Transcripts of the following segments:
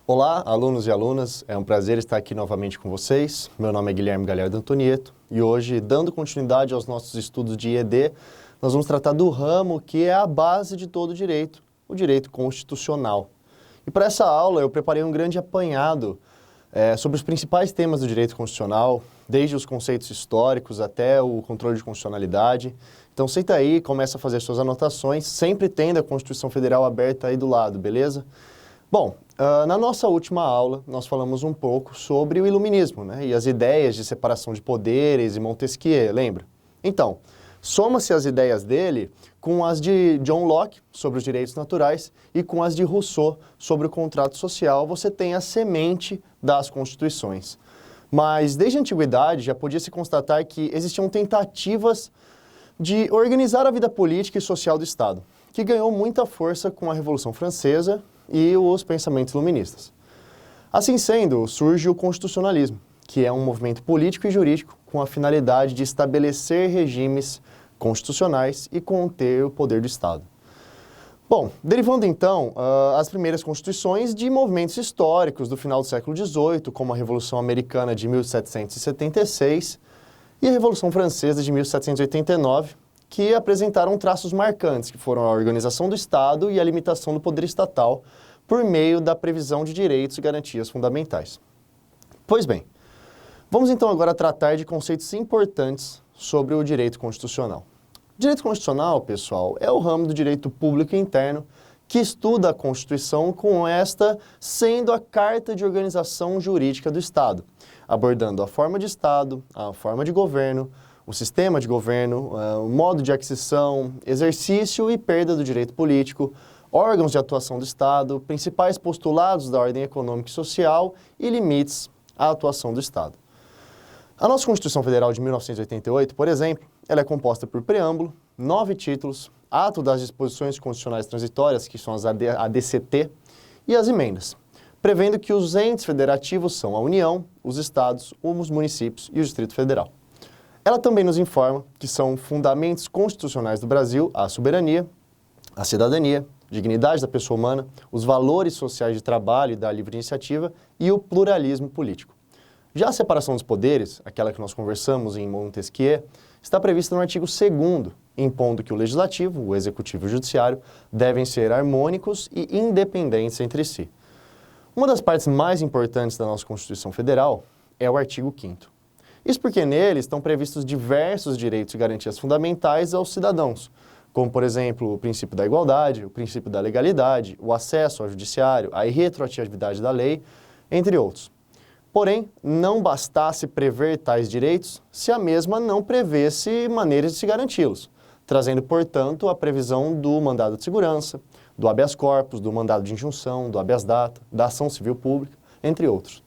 Olá, alunos e alunas, é um prazer estar aqui novamente com vocês. Meu nome é Guilherme Galhardo Antonieto e hoje, dando continuidade aos nossos estudos de ED, nós vamos tratar do ramo que é a base de todo o direito constitucional. E para essa aula eu preparei um grande apanhado sobre os principais temas do direito constitucional, desde os conceitos históricos até o controle de constitucionalidade. Então senta aí, começa a fazer suas anotações, sempre tendo a Constituição Federal aberta aí do lado, beleza? Bom, na nossa última aula, nós falamos um pouco sobre o iluminismo, né, e as ideias de separação de poderes e Montesquieu, lembra? Então, soma-se as ideias dele com as de John Locke sobre os direitos naturais e com as de Rousseau sobre o contrato social, você tem a semente das constituições. Mas desde a antiguidade já podia se constatar que existiam tentativas de organizar a vida política e social do Estado, que ganhou muita força com a Revolução Francesa e os pensamentos iluministas. Assim sendo, surge o constitucionalismo, que é um movimento político e jurídico com a finalidade de estabelecer regimes constitucionais e conter o poder do Estado. Bom, derivando então as primeiras constituições de movimentos históricos do final do século XVIII, como a Revolução Americana de 1776 e a Revolução Francesa de 1789, que apresentaram traços marcantes, que foram a organização do Estado e a limitação do poder estatal por meio da previsão de direitos e garantias fundamentais. Pois bem, vamos então agora tratar de conceitos importantes sobre o direito constitucional. O direito constitucional, pessoal, é o ramo do direito público interno que estuda a Constituição, com esta sendo a carta de organização jurídica do Estado, abordando a forma de Estado, a forma de governo, o sistema de governo, o modo de aquisição, exercício e perda do direito político, órgãos de atuação do Estado, principais postulados da ordem econômica e social e limites à atuação do Estado. A nossa Constituição Federal de 1988, por exemplo, ela é composta por preâmbulo, 9 títulos, ato das disposições constitucionais transitórias, que são as ADCT, e as emendas, prevendo que os entes federativos são a União, os Estados, os municípios e o Distrito Federal. Ela também nos informa que são fundamentos constitucionais do Brasil a soberania, a cidadania, dignidade da pessoa humana, os valores sociais de trabalho e da livre iniciativa e o pluralismo político. Já a separação dos poderes, aquela que nós conversamos em Montesquieu, está prevista no artigo 2º, impondo que o Legislativo, o Executivo e o Judiciário devem ser harmônicos e independentes entre si. Uma das partes mais importantes da nossa Constituição Federal é o artigo 5º. Isso porque nele estão previstos diversos direitos e garantias fundamentais aos cidadãos, como, por exemplo, o princípio da igualdade, o princípio da legalidade, o acesso ao judiciário, a irretroatividade da lei, entre outros. Porém, não bastasse prever tais direitos se a mesma não prevesse maneiras de se garanti-los, trazendo, portanto, a previsão do mandado de segurança, do habeas corpus, do mandado de injunção, do habeas data, da ação civil pública, entre outros.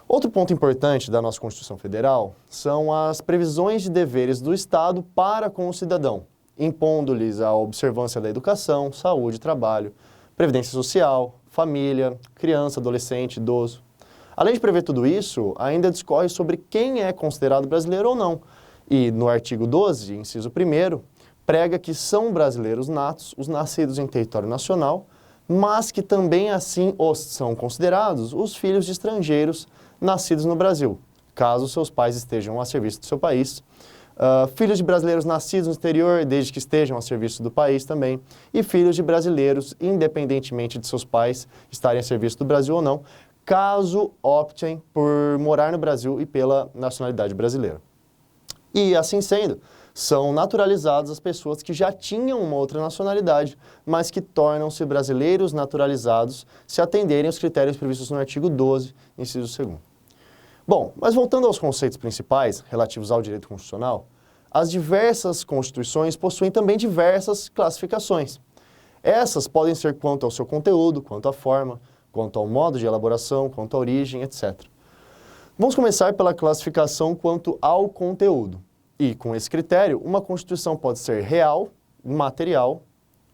Outro ponto importante da nossa Constituição Federal são as previsões de deveres do Estado para com o cidadão, impondo-lhes a observância da educação, saúde, trabalho, previdência social, família, criança, adolescente, idoso. Além de prever tudo isso, ainda discorre sobre quem é considerado brasileiro ou não. E no artigo 12, inciso 1º, prega que são brasileiros natos os nascidos em território nacional, mas que também assim são considerados os filhos de estrangeiros nascidos no Brasil, caso seus pais estejam a serviço do seu país, filhos de brasileiros nascidos no exterior, desde que estejam a serviço do país também, e filhos de brasileiros, independentemente de seus pais estarem a serviço do Brasil ou não, caso optem por morar no Brasil e pela nacionalidade brasileira. E assim sendo, são naturalizadas as pessoas que já tinham uma outra nacionalidade, mas que tornam-se brasileiros naturalizados se atenderem aos critérios previstos no artigo 12, inciso 2º. Bom, mas voltando aos conceitos principais relativos ao direito constitucional, as diversas constituições possuem também diversas classificações. Essas podem ser quanto ao seu conteúdo, quanto à forma, quanto ao modo de elaboração, quanto à origem, etc. Vamos começar pela classificação quanto ao conteúdo. E, com esse critério, uma Constituição pode ser real, material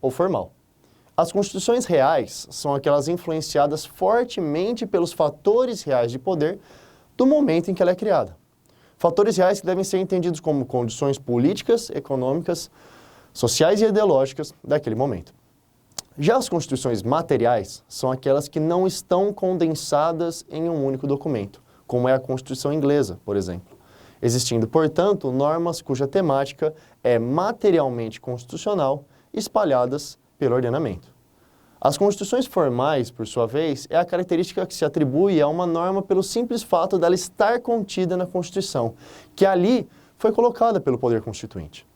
ou formal. As Constituições reais são aquelas influenciadas fortemente pelos fatores reais de poder do momento em que ela é criada. Fatores reais que devem ser entendidos como condições políticas, econômicas, sociais e ideológicas daquele momento. Já as constituições materiais são aquelas que não estão condensadas em um único documento, como é a Constituição inglesa, por exemplo, existindo, portanto, normas cuja temática é materialmente constitucional, espalhadas pelo ordenamento. As constituições formais, por sua vez, é a característica que se atribui a uma norma pelo simples fato dela estar contida na Constituição, que ali foi colocada pelo Poder Constituinte.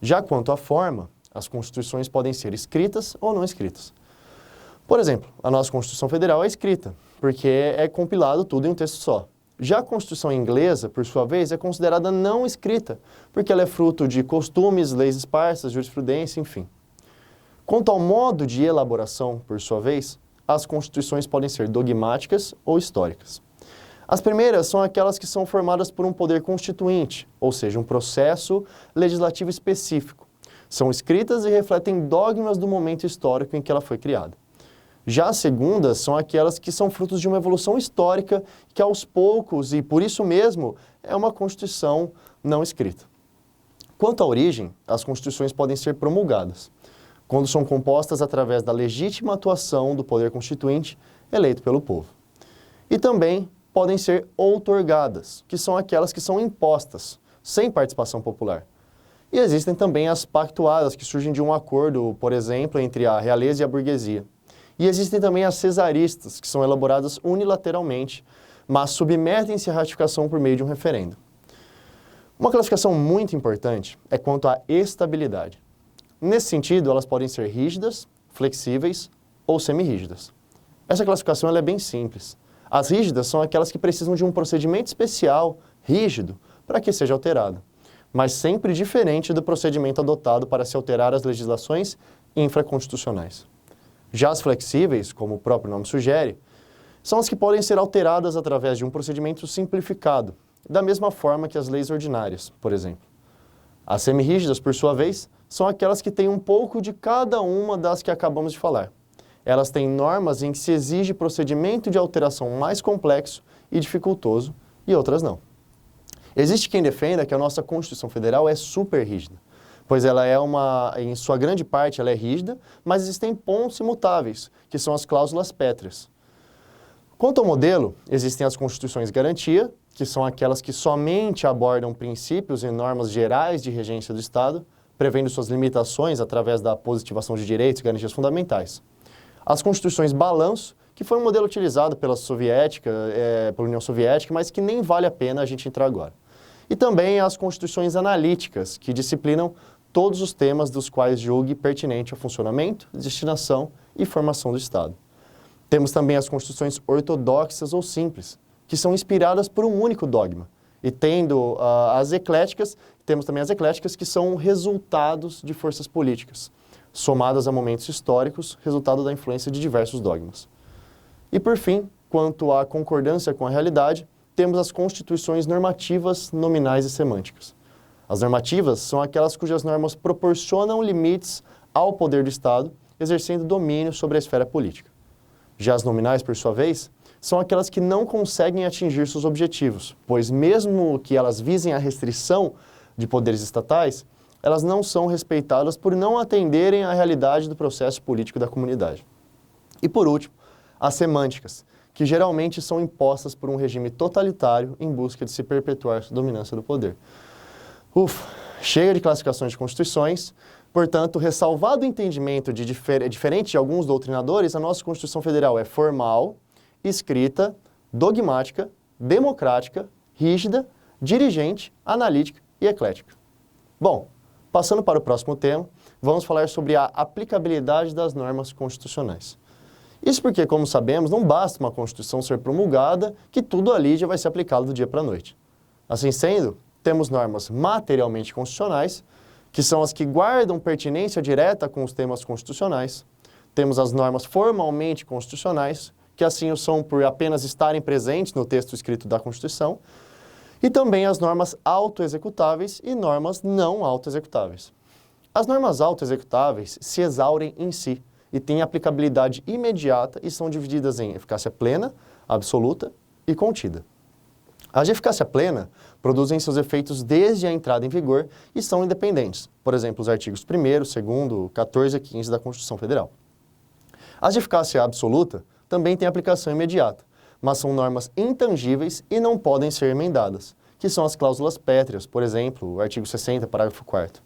Já quanto à forma, as constituições podem ser escritas ou não escritas. Por exemplo, a nossa Constituição Federal é escrita, porque é compilado tudo em um texto só. Já a Constituição inglesa, por sua vez, é considerada não escrita, porque ela é fruto de costumes, leis esparsas, jurisprudência, enfim. Quanto ao modo de elaboração, por sua vez, as constituições podem ser dogmáticas ou históricas. As primeiras são aquelas que são formadas por um poder constituinte, ou seja, um processo legislativo específico. São escritas e refletem dogmas do momento histórico em que ela foi criada. Já as segundas são aquelas que são frutos de uma evolução histórica que aos poucos, e por isso mesmo, é uma Constituição não escrita. Quanto à origem, as Constituições podem ser promulgadas, quando são compostas através da legítima atuação do Poder Constituinte eleito pelo povo. E também podem ser outorgadas, que são aquelas que são impostas, sem participação popular. E existem também as pactuadas, que surgem de um acordo, por exemplo, entre a realeza e a burguesia. E existem também as cesaristas, que são elaboradas unilateralmente, mas submetem-se à ratificação por meio de um referendo. Uma classificação muito importante é quanto à estabilidade. Nesse sentido, elas podem ser rígidas, flexíveis ou semirrígidas. Essa classificação ela é bem simples. As rígidas são aquelas que precisam de um procedimento especial, rígido, para que seja alterada, mas sempre diferente do procedimento adotado para se alterar as legislações infraconstitucionais. Já as flexíveis, como o próprio nome sugere, são as que podem ser alteradas através de um procedimento simplificado, da mesma forma que as leis ordinárias, por exemplo. As semirrígidas, por sua vez, são aquelas que têm um pouco de cada uma das que acabamos de falar. Elas têm normas em que se exige procedimento de alteração mais complexo e dificultoso, e outras não. Existe quem defenda que a nossa Constituição Federal é super rígida, pois ela é em sua grande parte, ela é rígida, mas existem pontos imutáveis, que são as cláusulas pétreas. Quanto ao modelo, existem as Constituições Garantia, que são aquelas que somente abordam princípios e normas gerais de regência do Estado, prevendo suas limitações através da positivação de direitos e garantias fundamentais. As Constituições Balanço, que foi um modelo utilizado pela União Soviética, mas que nem vale a pena a gente entrar agora. E também as Constituições Analíticas, que disciplinam todos os temas dos quais julgue pertinente ao funcionamento, destinação e formação do Estado. Temos também as Constituições Ortodoxas ou Simples, que são inspiradas por um único dogma. E tendo as ecléticas, temos também as ecléticas, que são resultados de forças políticas, somadas a momentos históricos, resultado da influência de diversos dogmas. E por fim, quanto à concordância com a realidade, temos as constituições normativas, nominais e semânticas. As normativas são aquelas cujas normas proporcionam limites ao poder do Estado, exercendo domínio sobre a esfera política. Já as nominais, por sua vez, são aquelas que não conseguem atingir seus objetivos, pois mesmo que elas visem a restrição de poderes estatais, elas não são respeitadas por não atenderem à realidade do processo político da comunidade. E por último, as semânticas, que geralmente são impostas por um regime totalitário em busca de se perpetuar sua dominância do poder. Chega de classificações de constituições, portanto, ressalvado o entendimento diferente de alguns doutrinadores, a nossa Constituição Federal é formal, escrita, dogmática, democrática, rígida, dirigente, analítica e eclética. Bom, passando para o próximo tema, vamos falar sobre a aplicabilidade das normas constitucionais. Isso porque, como sabemos, não basta uma Constituição ser promulgada que tudo ali já vai ser aplicado do dia para a noite. Assim sendo, temos normas materialmente constitucionais, que são as que guardam pertinência direta com os temas constitucionais. Temos as normas formalmente constitucionais, que assim o são por apenas estarem presentes no texto escrito da Constituição, e também as normas autoexecutáveis e normas não autoexecutáveis. As normas autoexecutáveis se exaurem em si e têm aplicabilidade imediata e são divididas em eficácia plena, absoluta e contida. As de eficácia plena produzem seus efeitos desde a entrada em vigor e são independentes, por exemplo, os artigos 1º, 2º, 14 e 15 da Constituição Federal. As de eficácia absoluta também têm aplicação imediata, mas são normas intangíveis e não podem ser emendadas, que são as cláusulas pétreas, por exemplo, o artigo 60, parágrafo 4º.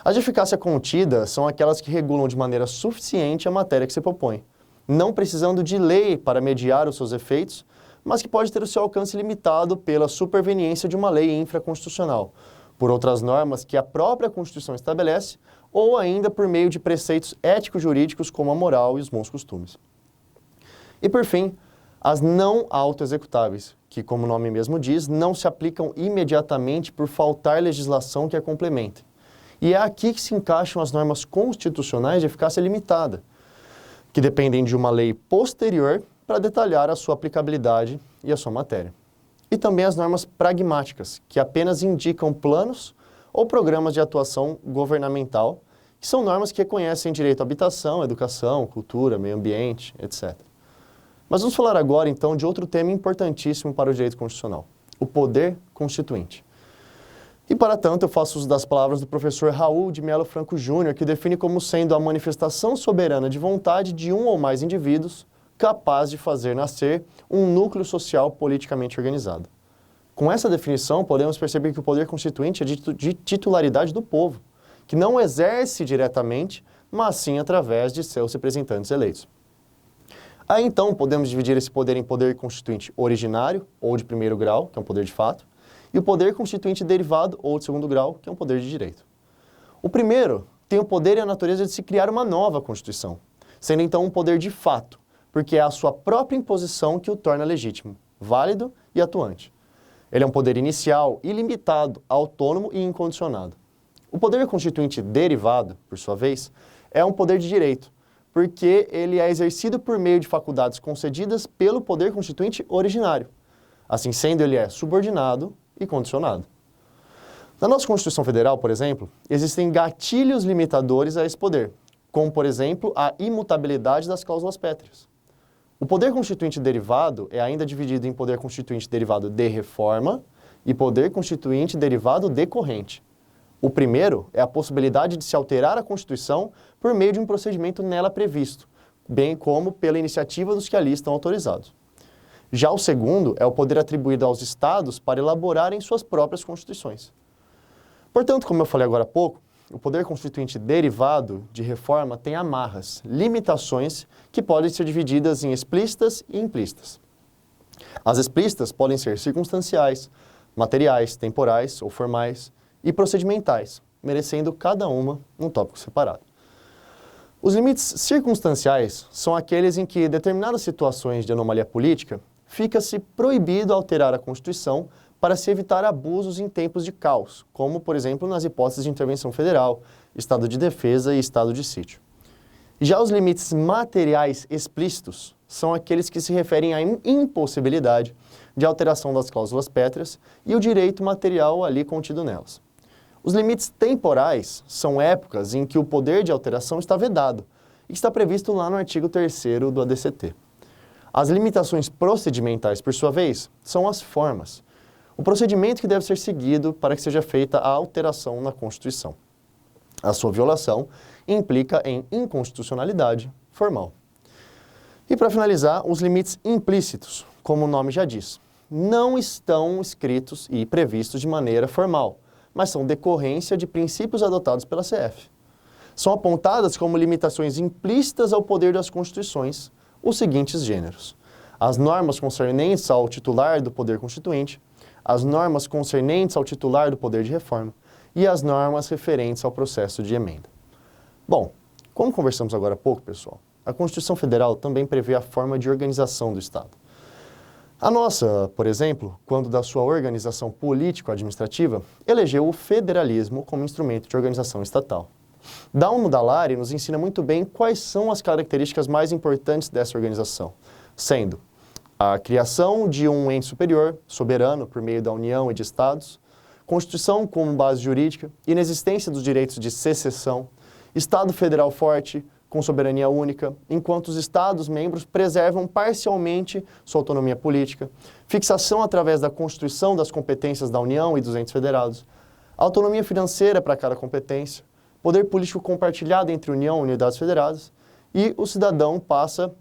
As de eficácia contida são aquelas que regulam de maneira suficiente a matéria que se propõe, não precisando de lei para mediar os seus efeitos, mas que pode ter o seu alcance limitado pela superveniência de uma lei infraconstitucional, por outras normas que a própria Constituição estabelece, ou ainda por meio de preceitos ético-jurídicos como a moral e os bons costumes. E por fim, as não autoexecutáveis, que, como o nome mesmo diz, não se aplicam imediatamente por faltar legislação que a complemente. E é aqui que se encaixam as normas constitucionais de eficácia limitada, que dependem de uma lei posterior para detalhar a sua aplicabilidade e a sua matéria. E também as normas pragmáticas, que apenas indicam planos ou programas de atuação governamental, que são normas que reconhecem direito à habitação, educação, cultura, meio ambiente, etc. Mas vamos falar agora, então, de outro tema importantíssimo para o direito constitucional, o poder constituinte. E, para tanto, eu faço uso das palavras do professor Raul de Melo Franco Júnior, que define como sendo a manifestação soberana de vontade de um ou mais indivíduos capaz de fazer nascer um núcleo social politicamente organizado. Com essa definição, podemos perceber que o poder constituinte é de titularidade do povo, que não exerce diretamente, mas sim através de seus representantes eleitos. Aí, então, podemos dividir esse poder em poder constituinte originário, ou de primeiro grau, que é um poder de fato, e o poder constituinte derivado, ou de segundo grau, que é um poder de direito. O primeiro tem o poder e a natureza de se criar uma nova Constituição, sendo então um poder de fato, porque é a sua própria imposição que o torna legítimo, válido e atuante. Ele é um poder inicial, ilimitado, autônomo e incondicionado. O poder constituinte derivado, por sua vez, é um poder de direito, porque ele é exercido por meio de faculdades concedidas pelo poder constituinte originário. Assim sendo, ele é subordinado e condicionado. Na nossa Constituição Federal, por exemplo, existem gatilhos limitadores a esse poder, como, por exemplo, a imutabilidade das cláusulas pétreas. O poder constituinte derivado é ainda dividido em poder constituinte derivado de reforma e poder constituinte derivado decorrente. O primeiro é a possibilidade de se alterar a Constituição por meio de um procedimento nela previsto, bem como pela iniciativa dos que ali estão autorizados. Já o segundo é o poder atribuído aos Estados para elaborarem suas próprias Constituições. Portanto, como eu falei agora há pouco, o poder constituinte derivado de reforma tem amarras, limitações que podem ser divididas em explícitas e implícitas. As explícitas podem ser circunstanciais, materiais, temporais ou formais e procedimentais, merecendo cada uma um tópico separado. Os limites circunstanciais são aqueles em que, em determinadas situações de anomalia política, fica-se proibido alterar a Constituição para se evitar abusos em tempos de caos, como, por exemplo, nas hipóteses de intervenção federal, estado de defesa e estado de sítio. Já os limites materiais explícitos são aqueles que se referem à impossibilidade de alteração das cláusulas pétreas e o direito material ali contido nelas. Os limites temporais são épocas em que o poder de alteração está vedado e está previsto lá no artigo 3º do ADCT. As limitações procedimentais, por sua vez, são as formas, o procedimento que deve ser seguido para que seja feita a alteração na Constituição. A sua violação implica em inconstitucionalidade formal. E para finalizar, os limites implícitos, como o nome já diz, não estão escritos e previstos de maneira formal, mas são decorrência de princípios adotados pela CF. São apontadas como limitações implícitas ao poder das Constituições os seguintes gêneros: as normas concernentes ao titular do poder constituinte, as normas concernentes ao titular do poder de reforma e as normas referentes ao processo de emenda. Bom, como conversamos agora há pouco, pessoal, a Constituição Federal também prevê a forma de organização do Estado. A nossa, por exemplo, quando da sua organização político-administrativa, elegeu o federalismo como instrumento de organização estatal. Dalmo Dallari nos ensina muito bem quais são as características mais importantes dessa organização, sendo a criação de um ente superior, soberano, por meio da União e de Estados, Constituição como base jurídica, inexistência dos direitos de secessão, Estado federal forte, com soberania única, enquanto os Estados-membros preservam parcialmente sua autonomia política, fixação através da Constituição das competências da União e dos entes federados, autonomia financeira para cada competência, poder político compartilhado entre União e unidades federadas, e o cidadão passa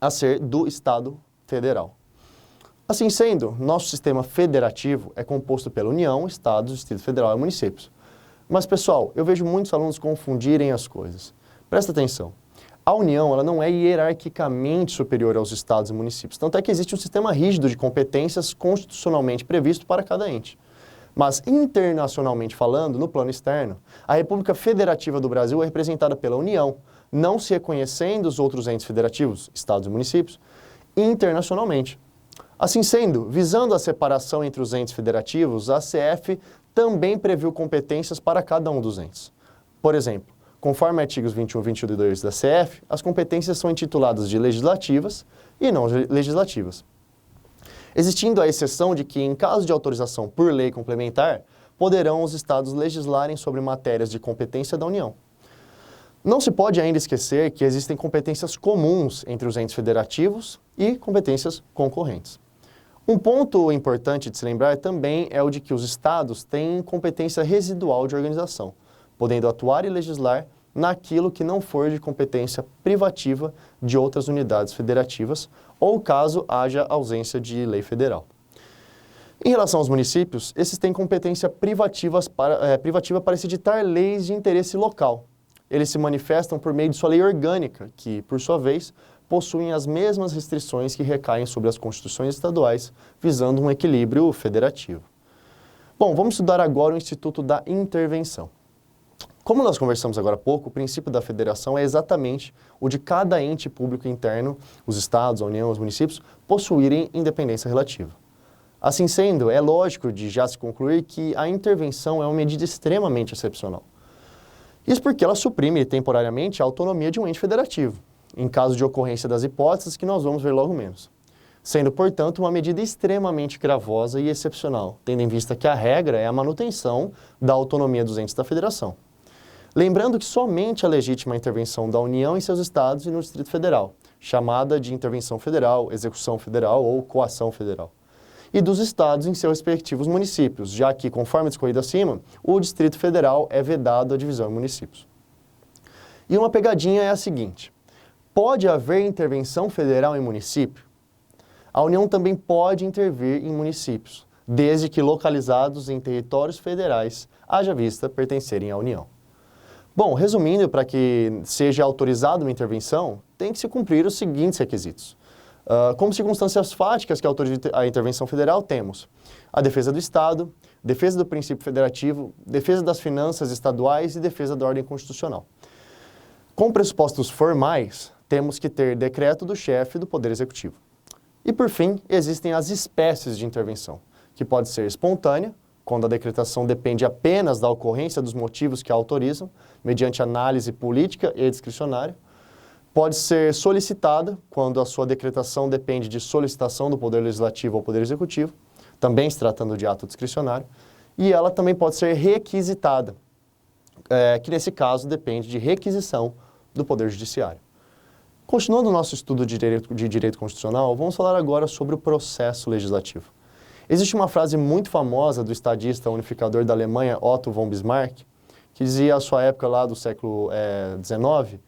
a ser do Estado Federal. Assim sendo, nosso sistema federativo é composto pela União, Estados, Distrito Federal e municípios. Mas, pessoal, eu vejo muitos alunos confundirem as coisas. Presta atenção. A União ela não é hierarquicamente superior aos estados e municípios. Tanto é que existe um sistema rígido de competências constitucionalmente previsto para cada ente. Mas, internacionalmente falando, no plano externo, a República Federativa do Brasil é representada pela União, não se reconhecendo os outros entes federativos, estados e municípios, internacionalmente. Assim sendo, visando a separação entre os entes federativos, a CF também previu competências para cada um dos entes. Por exemplo, conforme artigos 21 e 22 da CF, as competências são intituladas de legislativas e não legislativas. Existindo a exceção de que, em caso de autorização por lei complementar, poderão os estados legislarem sobre matérias de competência da União. Não se pode ainda esquecer que existem competências comuns entre os entes federativos e competências concorrentes. Um ponto importante de se lembrar também é o de que os estados têm competência residual de organização, podendo atuar e legislar naquilo que não for de competência privativa de outras unidades federativas ou caso haja ausência de lei federal. Em relação aos municípios, esses têm competência privativa para se editar leis de interesse local. Eles se manifestam por meio de sua lei orgânica, que, por sua vez, possuem as mesmas restrições que recaem sobre as constituições estaduais, visando um equilíbrio federativo. Bom, vamos estudar agora o Instituto da Intervenção. Como nós conversamos agora há pouco, o princípio da federação é exatamente o de cada ente público interno, os estados, a União, os municípios, possuírem independência relativa. Assim sendo, é lógico de já se concluir que a intervenção é uma medida extremamente excepcional. Isso porque ela suprime temporariamente a autonomia de um ente federativo, em caso de ocorrência das hipóteses que nós vamos ver logo menos. Sendo, portanto, uma medida extremamente gravosa e excepcional, tendo em vista que a regra é a manutenção da autonomia dos entes da federação. Lembrando que somente a legítima intervenção da União em seus estados e no Distrito Federal, chamada de intervenção federal, execução federal ou coação federal, e dos estados em seus respectivos municípios, já que, conforme discorrido acima, o Distrito Federal é vedado à divisão em municípios. E uma pegadinha é a seguinte: pode haver intervenção federal em município? A União também pode intervir em municípios, desde que localizados em territórios federais, haja vista pertencerem à União. Bom, resumindo, para que seja autorizada uma intervenção, tem que se cumprir os seguintes requisitos. Como circunstâncias fáticas que autorizam a intervenção federal, temos a defesa do Estado, defesa do princípio federativo, defesa das finanças estaduais e defesa da ordem constitucional. Com pressupostos formais, temos que ter decreto do chefe do Poder Executivo. E, por fim, existem as espécies de intervenção, que pode ser espontânea, quando a decretação depende apenas da ocorrência dos motivos que a autorizam, mediante análise política e discricionária. Pode ser solicitada, quando a sua decretação depende de solicitação do Poder Legislativo ao Poder Executivo, também se tratando de ato discricionário. E ela também pode ser requisitada, que nesse caso depende de requisição do Poder Judiciário. Continuando o nosso estudo de direito constitucional, vamos falar agora sobre o processo legislativo. Existe uma frase muito famosa do estadista unificador da Alemanha, Otto von Bismarck, que dizia à sua época lá do século XIX,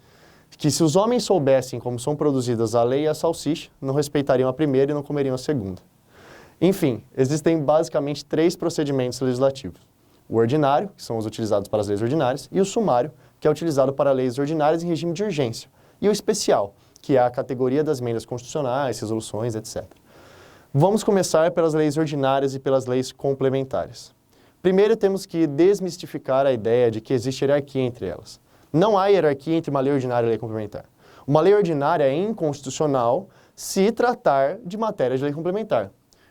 que se os homens soubessem como são produzidas a lei e a salsicha, não respeitariam a primeira e não comeriam a segunda. Enfim, existem basicamente 3 procedimentos legislativos. O ordinário, que são os utilizados para as leis ordinárias, e o sumário, que é utilizado para leis ordinárias em regime de urgência, e o especial, que é a categoria das emendas constitucionais, resoluções, etc. Vamos começar pelas leis ordinárias e pelas leis complementares. Primeiro, temos que desmistificar a ideia de que existe hierarquia entre elas. Não há hierarquia entre uma lei ordinária e lei complementar. Uma lei ordinária é inconstitucional se tratar de matéria de lei complementar.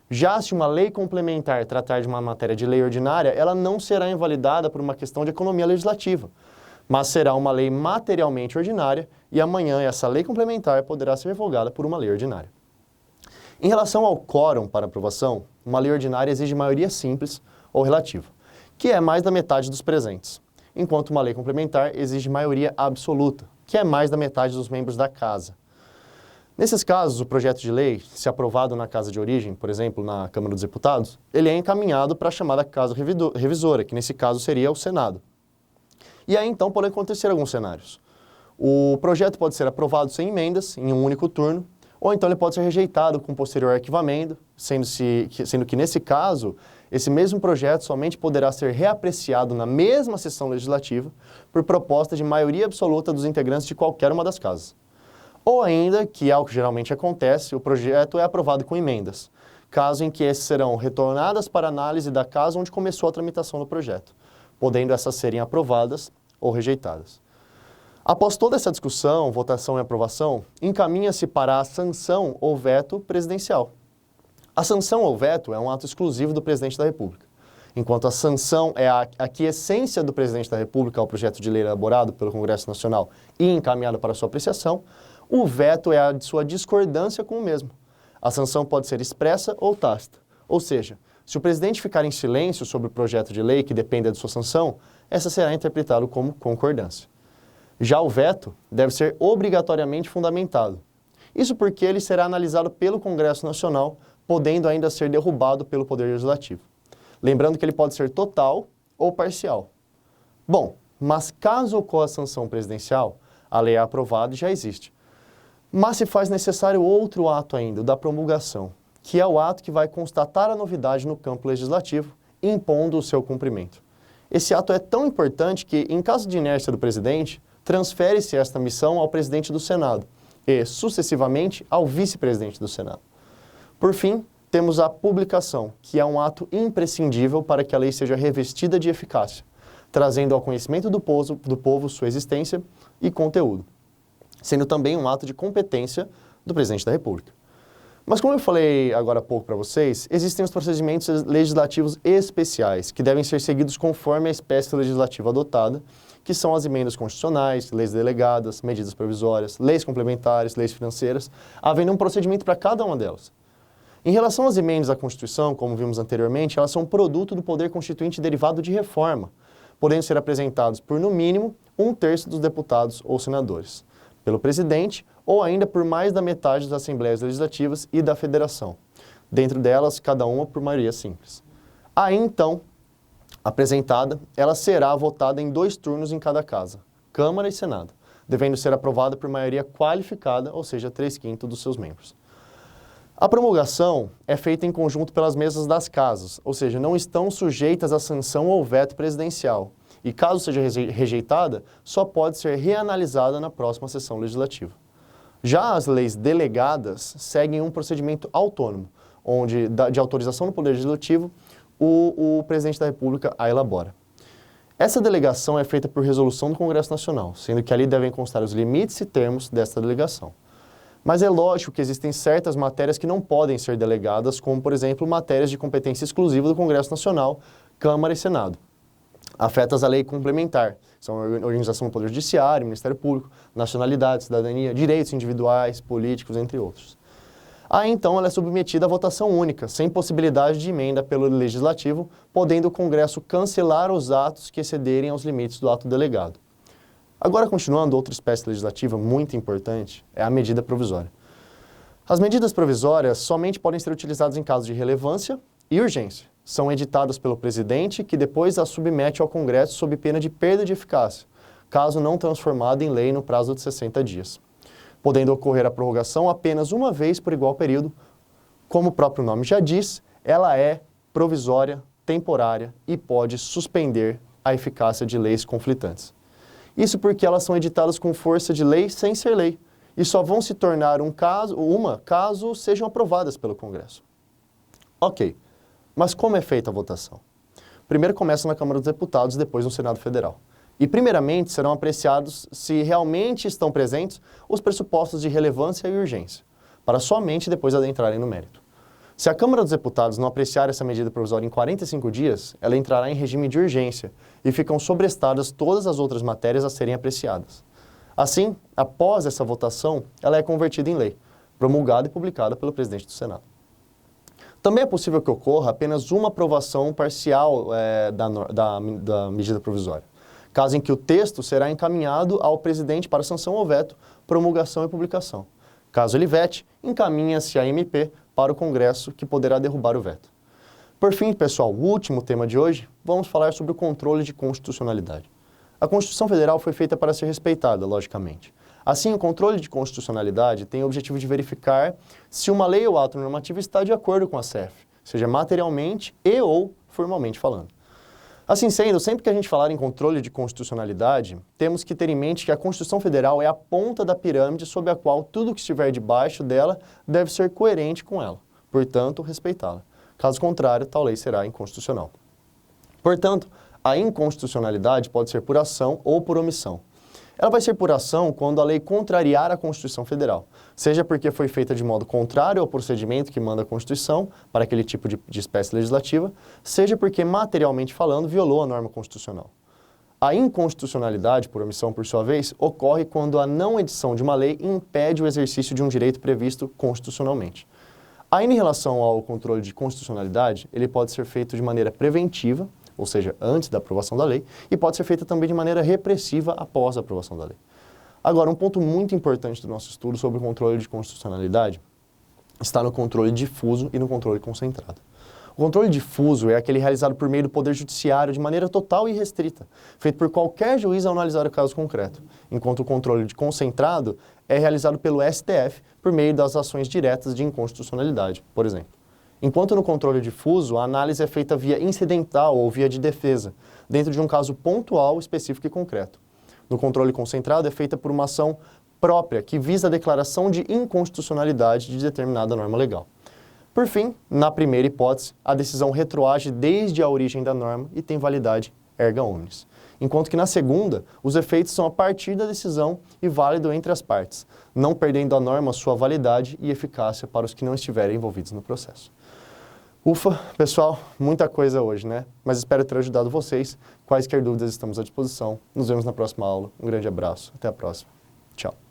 Já se uma lei complementar tratar de uma matéria de lei ordinária, ela não será invalidada por uma questão de economia legislativa, mas será uma lei materialmente ordinária e amanhã essa lei complementar poderá ser revogada por uma lei ordinária. Em relação ao quórum para aprovação, uma lei ordinária exige maioria simples ou relativa, que é mais da metade dos presentes, enquanto uma lei complementar exige maioria absoluta, que é mais da metade dos membros da Casa. Nesses casos, o projeto de lei, se aprovado na Casa de origem, por exemplo, na Câmara dos Deputados, ele é encaminhado para a chamada Casa Revisora, que nesse caso seria o Senado. E aí, então, podem acontecer alguns cenários. O projeto pode ser aprovado sem emendas, em um único turno, ou então ele pode ser rejeitado com posterior arquivamento, sendo que nesse caso, esse mesmo projeto somente poderá ser reapreciado na mesma sessão legislativa por proposta de maioria absoluta dos integrantes de qualquer uma das casas. Ou ainda, que é o que geralmente acontece, o projeto é aprovado com emendas, caso em que esses serão retornadas para análise da casa onde começou a tramitação do projeto, podendo essas serem aprovadas ou rejeitadas. Após toda essa discussão, votação e aprovação, encaminha-se para a sanção ou veto presidencial. A sanção ou veto é um ato exclusivo do presidente da República, enquanto a sanção é a aquiescência do presidente da República ao projeto de lei elaborado pelo Congresso Nacional e encaminhado para sua apreciação, o veto é a de sua discordância com o mesmo. A sanção pode ser expressa ou tácita, ou seja, se o presidente ficar em silêncio sobre o projeto de lei que dependa de sua sanção, essa será interpretada como concordância. Já o veto deve ser obrigatoriamente fundamentado. Isso porque ele será analisado pelo Congresso Nacional, podendo ainda ser derrubado pelo Poder Legislativo. Lembrando que ele pode ser total ou parcial. Bom, mas caso ocorra a sanção presidencial, a lei é aprovada e já existe. Mas se faz necessário outro ato ainda, o da promulgação, que é o ato que vai constatar a novidade no campo legislativo, impondo o seu cumprimento. Esse ato é tão importante que, em caso de inércia do presidente, transfere-se esta missão ao presidente do Senado e, sucessivamente, ao vice-presidente do Senado. Por fim, temos a publicação, que é um ato imprescindível para que a lei seja revestida de eficácia, trazendo ao conhecimento do povo sua existência e conteúdo, sendo também um ato de competência do presidente da República. Mas como eu falei agora há pouco para vocês, existem os procedimentos legislativos especiais, que devem ser seguidos conforme a espécie legislativa adotada, que são as emendas constitucionais, leis delegadas, medidas provisórias, leis complementares, leis financeiras, havendo um procedimento para cada uma delas. Em relação às emendas à Constituição, como vimos anteriormente, elas são produto do poder constituinte derivado de reforma, podendo ser apresentados por, no mínimo, 1/3 dos deputados ou senadores, pelo presidente ou ainda por mais da metade das Assembleias Legislativas e da Federação, dentro delas, cada uma por maioria simples. Aí, então, apresentada, ela será votada em 2 turnos em cada casa, Câmara e Senado, devendo ser aprovada por maioria qualificada, ou seja, 3/5 dos seus membros. A promulgação é feita em conjunto pelas mesas das casas, ou seja, não estão sujeitas à sanção ou veto presidencial, e caso seja rejeitada, só pode ser reanalisada na próxima sessão legislativa. Já as leis delegadas seguem um procedimento autônomo, onde, de autorização do Poder Legislativo, o presidente da República a elabora. Essa delegação é feita por resolução do Congresso Nacional, sendo que ali devem constar os limites e termos desta delegação. Mas é lógico que existem certas matérias que não podem ser delegadas, como, por exemplo, matérias de competência exclusiva do Congresso Nacional, Câmara e Senado. Afetas a lei complementar, são a organização do Poder Judiciário, Ministério Público, nacionalidade, cidadania, direitos individuais, políticos, entre outros. Aí, então, ela é submetida à votação única, sem possibilidade de emenda pelo Legislativo, podendo o Congresso cancelar os atos que excederem aos limites do ato delegado. Agora, continuando, outra espécie legislativa muito importante é a medida provisória. As medidas provisórias somente podem ser utilizadas em casos de relevância e urgência. São editadas pelo presidente, que depois as submete ao Congresso sob pena de perda de eficácia, caso não transformada em lei no prazo de 60 dias. Podendo ocorrer a prorrogação apenas uma vez por igual período. Como o próprio nome já diz, ela é provisória, temporária e pode suspender a eficácia de leis conflitantes. Isso porque elas são editadas com força de lei sem ser lei e só vão se tornar caso sejam aprovadas pelo Congresso. Ok, mas como é feita a votação? Primeiro começa na Câmara dos Deputados e depois no Senado Federal. E, primeiramente, serão apreciados se realmente estão presentes os pressupostos de relevância e urgência, para somente depois adentrarem no mérito. Se a Câmara dos Deputados não apreciar essa medida provisória em 45 dias, ela entrará em regime de urgência e ficam sobrestadas todas as outras matérias a serem apreciadas. Assim, após essa votação, ela é convertida em lei, promulgada e publicada pelo presidente do Senado. Também é possível que ocorra apenas uma aprovação parcial da medida provisória, caso em que o texto será encaminhado ao presidente para sanção ou veto, promulgação e publicação. Caso ele vete, encaminha-se a MP para o Congresso, que poderá derrubar o veto. Por fim, pessoal, o último tema de hoje, vamos falar sobre o controle de constitucionalidade. A Constituição Federal foi feita para ser respeitada, logicamente. Assim, o controle de constitucionalidade tem o objetivo de verificar se uma lei ou ato normativo está de acordo com a CEF, seja materialmente e ou formalmente falando. Assim sendo, sempre que a gente falar em controle de constitucionalidade, temos que ter em mente que a Constituição Federal é a ponta da pirâmide sob a qual tudo que estiver debaixo dela deve ser coerente com ela, portanto, respeitá-la. Caso contrário, tal lei será inconstitucional. Portanto, a inconstitucionalidade pode ser por ação ou por omissão. Ela vai ser por ação quando a lei contrariar a Constituição Federal, seja porque foi feita de modo contrário ao procedimento que manda a Constituição para aquele tipo de espécie legislativa, seja porque, materialmente falando, violou a norma constitucional. A inconstitucionalidade, por omissão, por sua vez, ocorre quando a não edição de uma lei impede o exercício de um direito previsto constitucionalmente. Ainda em relação ao controle de constitucionalidade, ele pode ser feito de maneira preventiva, ou seja, antes da aprovação da lei, e pode ser feita também de maneira repressiva após a aprovação da lei. Agora, um ponto muito importante do nosso estudo sobre o controle de constitucionalidade está no controle difuso e no controle concentrado. O controle difuso é aquele realizado por meio do Poder Judiciário de maneira total e restrita, feito por qualquer juiz ao analisar o caso concreto, enquanto o controle de concentrado é realizado pelo STF por meio das ações diretas de inconstitucionalidade, por exemplo. Enquanto no controle difuso, a análise é feita via incidental ou via de defesa, dentro de um caso pontual, específico e concreto. No controle concentrado, é feita por uma ação própria, que visa a declaração de inconstitucionalidade de determinada norma legal. Por fim, na primeira hipótese, a decisão retroage desde a origem da norma e tem validade erga omnes. Enquanto que na segunda, os efeitos são a partir da decisão e válido entre as partes, não perdendo a norma sua validade e eficácia para os que não estiverem envolvidos no processo. Ufa, pessoal, muita coisa hoje, né? Mas espero ter ajudado vocês. Quaisquer dúvidas estamos à disposição. Nos vemos na próxima aula. Um grande abraço. Até a próxima. Tchau.